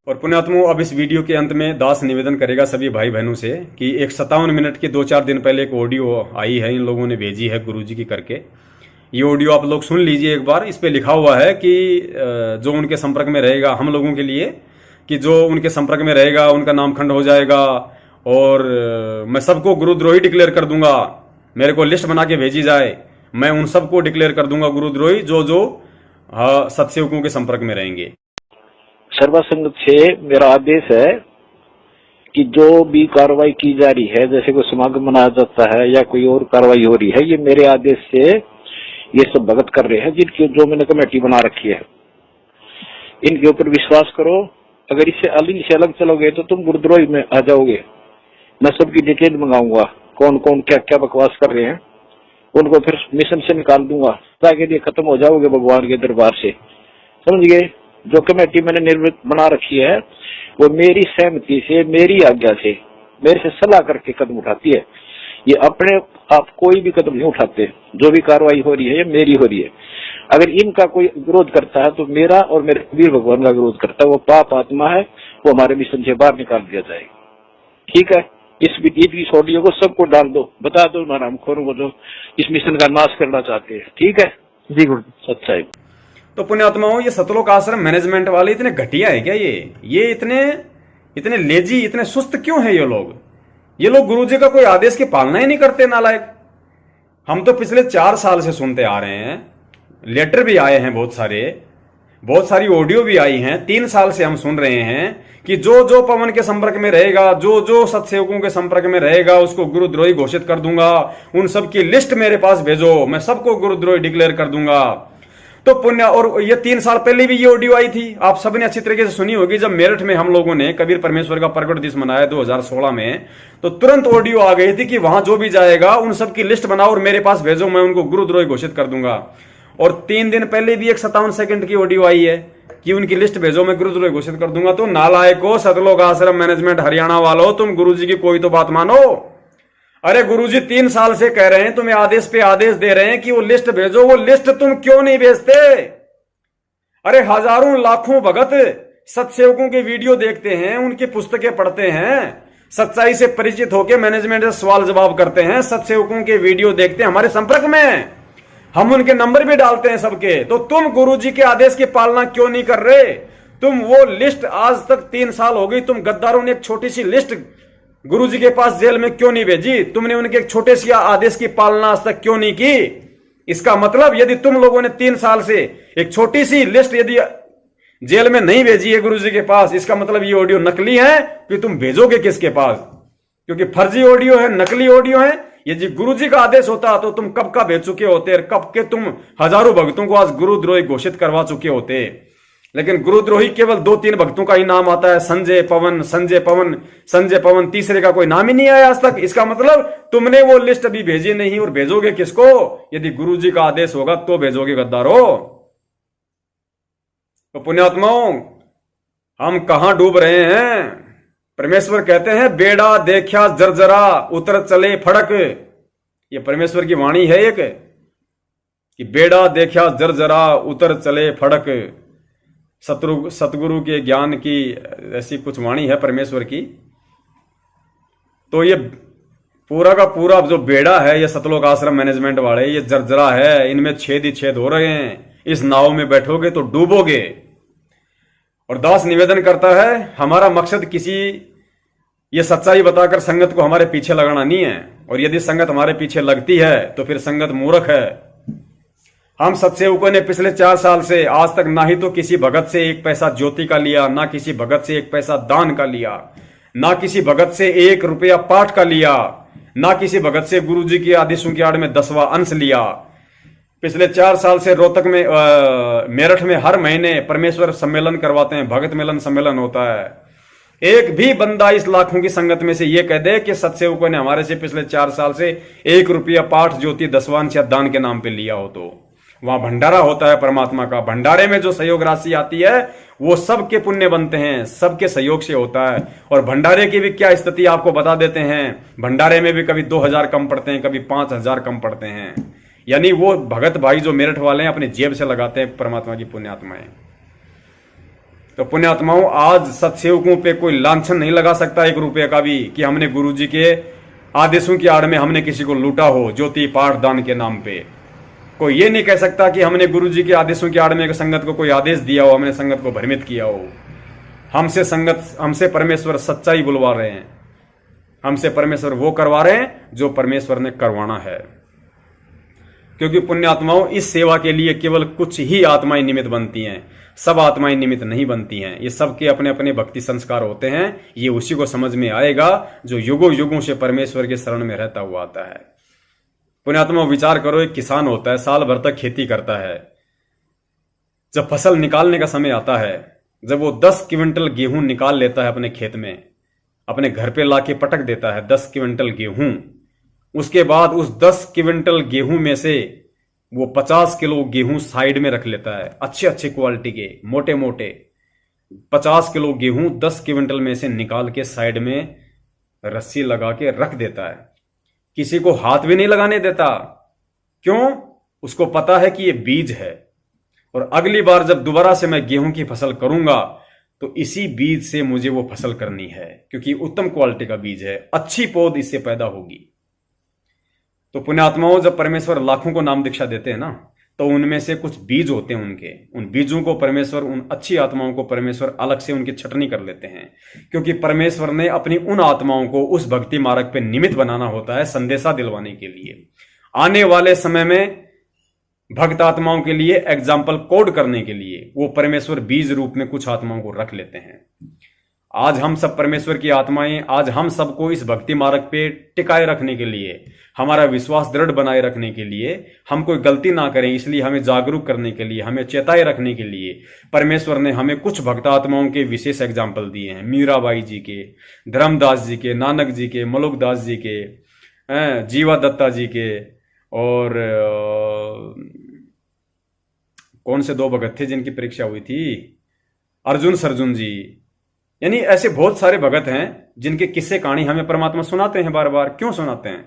और पुण्यात्मों, अब इस वीडियो के अंत में दास निवेदन करेगा सभी भाई बहनों से कि एक 57 मिनट की 2-4 दिन पहले एक ऑडियो आई है, इन लोगों ने भेजी है गुरुजी की करके। ये ऑडियो आप लोग सुन लीजिए एक बार। इस पे लिखा हुआ है कि जो उनके संपर्क में रहेगा, हम लोगों के लिए, कि जो उनके संपर्क में रहेगा उनका नामखंड हो जाएगा और मैं सबको गुरुद्रोही डिक्लेयर कर दूंगा। मेरे को लिस्ट बना के भेजी जाए, मैं उन सबको डिक्लेयर कर दूंगा गुरुद्रोही जो जो सत्सेवकों के संपर्क में रहेंगे। सर्वा संगत से मेरा आदेश है कि जो भी कार्रवाई की जा रही है, जैसे कोई समागम मनाया जाता है या कोई और कार्रवाई हो रही है, ये मेरे आदेश से ये सब भगत कर रहे हैं, जिनकी जो मैंने कमेटी बना रखी है। इनके ऊपर विश्वास करो। अगर इससे अलग चलोगे तो तुम गुरुद्रोही में आ जाओगे। मैं सबकी डिटेल मंगाऊंगा, कौन कौन क्या क्या बकवास कर रहे हैं, उनको फिर मिशन से निकाल दूंगा। ताकि लिए खत्म हो जाओगे भगवान के दरबार से, समझ गए। जो कमेटी मैंने निर्मित बना रखी है वो मेरी सहमति से, मेरी आज्ञा से, मेरे से सलाह करके कदम उठाती है। ये अपने आप कोई भी कदम नहीं उठाते। जो भी कार्रवाई हो रही है ये मेरी हो रही है। अगर इनका कोई विरोध करता है तो मेरा और मेरे वीर भगवान का विरोध करता है। वो पाप आत्मा है, वो हमारे मिशन से बाहर निकाल दिया जाएगा। ठीक है, इस ऑडियो को सबको डाल दो, बता दो हरामखोरों को जो इस मिशन का नाश करना चाहते हैं। ठीक है जी गुरु, सच्चाई। तो पुण्यात्माओं, ये सतलोक आश्रम मैनेजमेंट वाले इतने घटिया है क्या? ये इतने लेजी, इतने सुस्त क्यों है ये लोग? ये लोग गुरुजी का कोई आदेश की पालना ही नहीं करते, नालायक। हम तो पिछले 4 साल से सुनते आ रहे हैं, लेटर भी आए हैं बहुत सारी ऑडियो भी आई हैं। 3 साल से हम सुन रहे हैं कि जो जो पवन के संपर्क में रहेगा, जो जो सत्सेवकों के संपर्क में रहेगा, उसको गुरुद्रोही घोषित कर दूंगा। उन सब की लिस्ट मेरे पास भेजो, मैं सबको गुरुद्रोही डिक्लेयर कर दूंगा। तो पुण्य, और ये 3 साल पहले भी ये ऑडियो आई थी, आप सबने अच्छी तरीके से सुनी होगी। जब मेरठ में हम लोगों ने कबीर परमेश्वर का प्रकट दिवस मनाया 2016 में, तो तुरंत ऑडियो आ गई थी कि वहां जो भी जाएगा उन सब की लिस्ट बनाओ और मेरे पास भेजो, मैं उनको गुरुद्रोही घोषित कर दूंगा। और 3 दिन पहले भी एक 57 सेकंड की ऑडियो आई है कि उनकी लिस्ट भेजो, मैं गुरुद्रोही घोषित कर दूंगा। तो नालायको, सतलोक आश्रम मैनेजमेंट हरियाणा वालों, तुम गुरुजी की कोई तो बात मानो। अरे गुरुजी 3 साल से कह रहे हैं, तुम्हें आदेश पे आदेश दे रहे हैं कि वो लिस्ट भेजो, वो लिस्ट तुम क्यों नहीं भेजते? अरे हजारों लाखों भगत सत्सेवकों के वीडियो देखते हैं, उनकी पुस्तकें पढ़ते हैं, सच्चाई से परिचित होकर मैनेजमेंट से सवाल जवाब करते हैं, सत्सेवकों के वीडियो देखते हैं, हमारे संपर्क में, हम उनके नंबर भी डालते हैं सबके। तो तुम गुरुजी के आदेश की पालना क्यों नहीं कर रहे? तुम वो लिस्ट, आज तक 3 साल हो गई, तुम गद्दारों ने एक छोटी सी लिस्ट गुरुजी के पास जेल में क्यों नहीं भेजी? तुमने उनके एक छोटे से आदेश की पालना आज तक क्यों नहीं की? इसका मतलब यदि तुम लोगों ने 3 साल से एक छोटी सी लिस्ट यदि जेल में नहीं भेजी है गुरुजी के पास, इसका मतलब ये ऑडियो नकली है कि तुम भेजोगे किसके पास? क्योंकि फर्जी ऑडियो है, नकली ऑडियो है। यदि गुरुजी का आदेश होता तो तुम कब का भेज चुके होते, कब के तुम हजारों भक्तों को आज गुरुद्रोही घोषित करवा चुके होते। लेकिन गुरुद्रोही केवल 2-3 भक्तों का ही नाम आता है, संजय पवन, संजय पवन, संजय पवन, तीसरे का कोई नाम ही नहीं आया आज तक। इसका मतलब तुमने वो लिस्ट अभी भेजी नहीं, और भेजोगे किसको? यदि गुरुजी का आदेश होगा तो भेजोगे गद्दारो। तो पुण्यात्माओं, हम कहां डूब रहे हैं? परमेश्वर कहते हैं, बेड़ा देखा जर्जरा उतर चले फड़क। ये परमेश्वर की वाणी है एक, कि बेड़ा देखा जर्जरा उतर चले फड़क। सतगुरु के ज्ञान की ऐसी कुछ वाणी है परमेश्वर की। तो ये पूरा का पूरा जो बेड़ा है, ये सतलोक आश्रम मैनेजमेंट वाले, ये जर्जरा है, इनमें छेद ही छेद हो रहे हैं। इस नाव में बैठोगे तो डूबोगे। और दास निवेदन करता है, हमारा मकसद किसी ये सच्चाई बताकर संगत को हमारे पीछे लगाना नहीं है। और यदि संगत हमारे पीछे लगती है तो फिर संगत मूर्ख है। हम सत्सेवकों ने पिछले 4 साल से आज तक ना ही तो किसी भगत से 1 पैसा ज्योति का लिया, ना किसी भगत से 1 पैसा दान का लिया, ना किसी भगत से 1 रुपया पाठ का लिया, ना किसी भगत से गुरुजी के आदेशों की आड़ में 10वां अंश लिया। पिछले 4 साल से रोहतक में, मेरठ में हर महीने परमेश्वर सम्मेलन करवाते हैं, भगत मिलन सम्मेलन होता है। एक भी बंदा इस लाखों की संगत में से ये कह दे कि सत्सेवकों ने हमारे से पिछले 4 साल से 1 रुपया पाठ ज्योति 10वां अंश या दान के नाम पे लिया हो। तो वहां भंडारा होता है परमात्मा का, भंडारे में जो सहयोग राशि आती है वो सबके पुण्य बनते हैं, सबके सहयोग से होता है। और भंडारे की भी क्या स्थिति आपको बता देते हैं, भंडारे में भी कभी 2000 कम पड़ते हैं, कभी 5000 कम पड़ते हैं। यानी वो भगत भाई जो मेरठ वाले हैं अपनी जेब से लगाते हैं परमात्मा की पुण्यात्माएं। तो पुण्यात्माओं, आज सत्सेवकों पे कोई लांछन नहीं लगा सकता 1 रुपये का भी कि हमने गुरुजी के आदेशों की आड़ में हमने किसी को लूटा हो ज्योति पाठ दान के नाम पे। कोई ये नहीं कह सकता कि हमने गुरुजी के आदेशों की आड़ में संगत को कोई आदेश दिया हो, हमने संगत को भ्रमित किया हो। हमसे परमेश्वर सच्चाई बुलवा रहे हैं, हमसे परमेश्वर वो करवा रहे हैं जो परमेश्वर ने करवाना है। क्योंकि पुण्यात्माओं, इस सेवा के लिए केवल कुछ ही आत्माएं निमित्त बनती हैं, सब आत्माएं निमित्त नहीं बनती हैं। ये सबके अपने अपने भक्ति संस्कार होते हैं। ये उसी को समझ में आएगा जो युगों युगों से परमेश्वर के शरण में रहता हुआ आता है। पुण्यात्माओं, विचार करो, एक किसान होता है, साल भर तक खेती करता है। जब फसल निकालने का समय आता है, जब वो 10 क्विंटल गेहूं निकाल लेता है अपने खेत में, अपने घर पे लाके पटक देता है 10 क्विंटल गेहूं, उसके बाद उस 10 क्विंटल गेहूं में से वो 50 किलो गेहूं साइड में रख लेता है, अच्छे क्वालिटी के मोटे मोटे 50 किलो गेहूं 10 क्विंटल में से निकाल के साइड में रस्सी लगा के रख देता है। किसी को हाथ भी नहीं लगाने देता। क्यों? उसको पता है कि ये बीज है और अगली बार जब दोबारा से मैं गेहूं की फसल करूंगा तो इसी बीज से मुझे वो फसल करनी है, क्योंकि उत्तम क्वालिटी का बीज है, अच्छी पौध इससे पैदा होगी। तो पुण्यात्माओं, जब परमेश्वर लाखों को नाम दीक्षा देते हैं ना, तो उनमें से कुछ बीज होते हैं उनके, उन बीजों को परमेश्वर, उन अच्छी आत्माओं को परमेश्वर अलग से उनकी छटनी कर लेते हैं। क्योंकि परमेश्वर ने अपनी उन आत्माओं को उस भक्ति मार्ग पे निमित्त बनाना होता है, संदेशा दिलवाने के लिए, आने वाले समय में भक्त आत्माओं के लिए एग्जाम्पल कोड करने के लिए वो परमेश्वर बीज रूप में कुछ आत्माओं को रख लेते हैं। आज हम सब परमेश्वर की आत्माएं, आज हम सबको इस भक्ति मार्ग पे टिकाए रखने के लिए, हमारा विश्वास दृढ़ बनाए रखने के लिए, हम कोई गलती ना करें इसलिए हमें जागरूक करने के लिए, हमें चेताए रखने के लिए परमेश्वर ने हमें कुछ भक्त आत्माओं के विशेष एग्जाम्पल दिए हैं। मीराबाई जी के, धर्मदास जी के, नानक जी के, मलुकदास जी के, जीवा दत्ता जी के, और कौन से 2 भगत थे जिनकी परीक्षा हुई थी, अर्जुन सरजुन जी। यानी ऐसे बहुत सारे भगत हैं जिनके किस्से कहानी हमें परमात्मा सुनाते हैं बार बार। क्यों सुनाते हैं?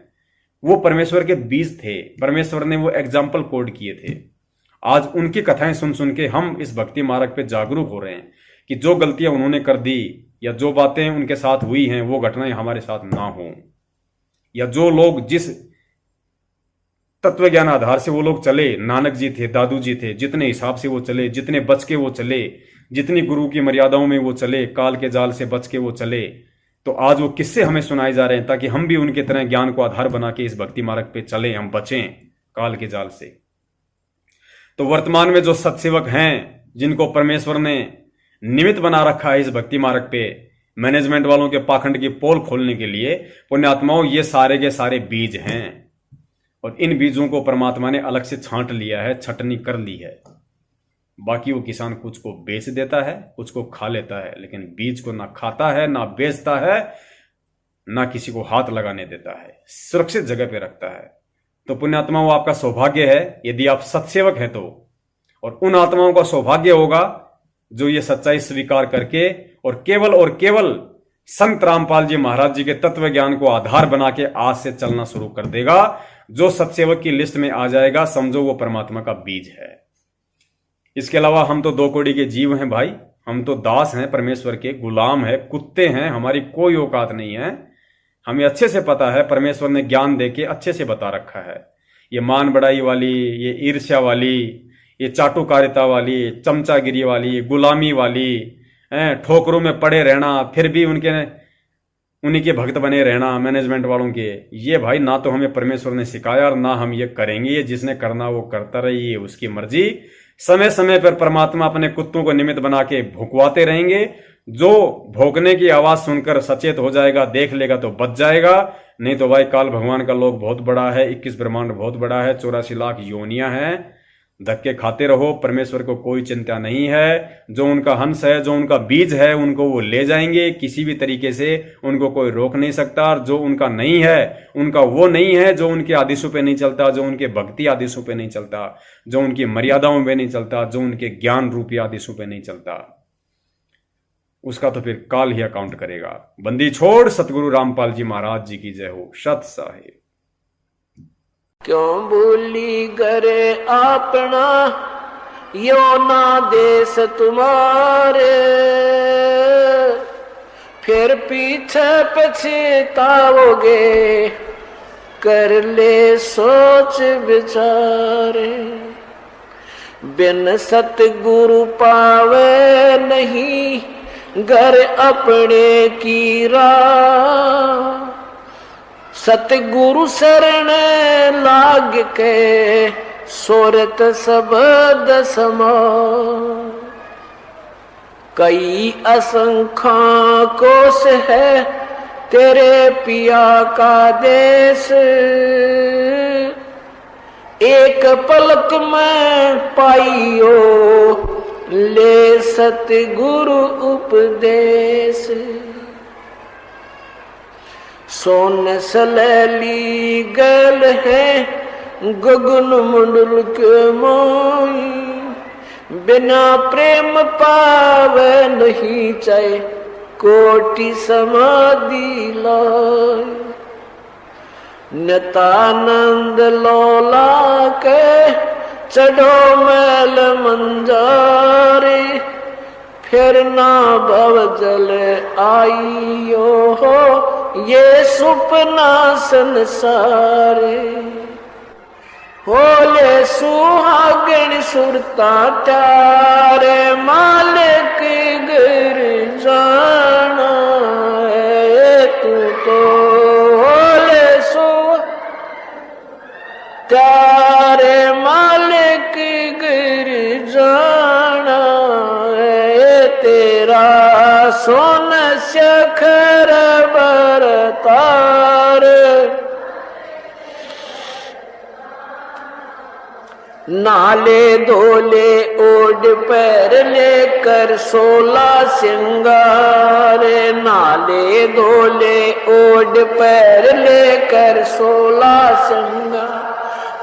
वो परमेश्वर के बीज थे, परमेश्वर ने वो एग्जाम्पल कोड किए थे। आज उनकी कथाएं सुन सुन के हम इस भक्ति मार्ग पे जागरूक हो रहे हैं कि जो गलतियां उन्होंने कर दी या जो बातें उनके साथ हुई हैं वो घटनाएं हमारे साथ ना हो, या जो लोग जिस तत्व ज्ञान आधार से वो लोग चले, नानक जी थे, दादू जी थे, जितने हिसाब से वो चले, जितने बच के वो चले, जितनी गुरु की मर्यादाओं में वो चले, काल के जाल से बच के वो चले, तो आज वो किस्से हमें सुनाए जा रहे हैं ताकि हम भी उनके तरह ज्ञान को आधार बना के इस भक्ति मार्ग पे चले, हम बचें काल के जाल से। तो वर्तमान में जो सत्सेवक हैं जिनको परमेश्वर ने निमित्त बना रखा है इस भक्ति मार्ग पे मैनेजमेंट वालों के पाखंड की पोल खोलने के लिए, पुण्यात्माओं, ये सारे के सारे बीज हैं और इन बीजों को परमात्मा ने अलग से छांट लिया है, छटनी कर ली है। बाकी वो किसान कुछ को बेच देता है, कुछ को खा लेता है, लेकिन बीज को ना खाता है, ना बेचता है, ना किसी को हाथ लगाने देता है, सुरक्षित जगह पे रखता है। तो पुण्यात्माओं, आपका सौभाग्य है यदि आप सत्सेवक हैं तो, और उन आत्माओं का सौभाग्य होगा जो ये सच्चाई स्वीकार करके और केवल संत रामपाल जी महाराज जी के तत्व ज्ञान को आधार बना के आज से चलना शुरू कर देगा। जो सत्सेवक की लिस्ट में आ जाएगा, समझो वो परमात्मा का बीज है। इसके अलावा हम तो 2 कौड़ी के जीव हैं भाई, हम तो दास हैं परमेश्वर के, गुलाम है, कुत्ते हैं, हमारी कोई औकात नहीं है। हमें अच्छे से पता है, परमेश्वर ने ज्ञान देके अच्छे से बता रखा है। ये मान बढ़ाई वाली, ये ईर्ष्या वाली, ये चाटुकारिता वाली, चमचागिरी वाली, गुलामी वाली, ठोकरों में पड़े रहना, फिर भी उन्हीं के भक्त बने रहना मैनेजमेंट वालों के, ये भाई ना तो हमें परमेश्वर ने सिखाया और ना हम ये करेंगे। ये जिसने करना वो करता रहे, ये उसकी मर्जी। समय समय पर परमात्मा अपने कुत्तों को निमित्त बना के भुकवाते रहेंगे। जो भौंकने की आवाज सुनकर सचेत हो जाएगा, देख लेगा तो बच जाएगा, नहीं तो भाई काल भगवान का लोक बहुत बड़ा है, 21 ब्रह्मांड बहुत बड़ा है, 84 लाख योनियां हैं, धक्के खाते रहो, परमेश्वर को कोई चिंता नहीं है। जो उनका हंस है, जो उनका बीज है, उनको वो ले जाएंगे, किसी भी तरीके से उनको कोई रोक नहीं सकता। और जो उनका नहीं है, उनका वो नहीं है, जो उनके आदेशों पे नहीं चलता, जो उनके भक्ति आदेशों पे नहीं चलता, जो उनकी मर्यादाओं पे नहीं चलता, जो उनके ज्ञान रूपी आदेशों पे नहीं चलता, उसका तो फिर काल ही अकाउंट करेगा। बंदी छोड़ सतगुरु रामपाल जी महाराज जी की जय हो। सत साहिब। क्यों भूली करे अपना यो ना देश तुम्हारे, फिर पीछे पछताओगे, कर ले सोच विचारे। बिन सतगुरु पावे नहीं घर अपने की राह, सतगुरु शरण लाग के सोरत सबद समा। कई असंख्या कोस है तेरे पिया का देश, एक पलक में पाइयो ले सतगुरु उपदेश। सोन सलैली गल है गगन मंडल के मोई, बिना प्रेम पावे नहीं चाहे कोटि समाधि लाए। नितानंद लोला के चढ़ो मैल मंजारे, फिर ना भव जल आइयो हो ये सुपना संसारे। होले सुहागण सुरता तारे मालिक गिर जाना है, तू तो होले तारे मालिक गिर जाना है, तेरा सोन शखर बरतार। नाले धोले ओढ़ पैर लेकर 16 सिंगार, नाले धोले ओढ़ पैर लेकर 16 सिंगार।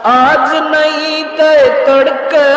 आज नहीं ते तड़के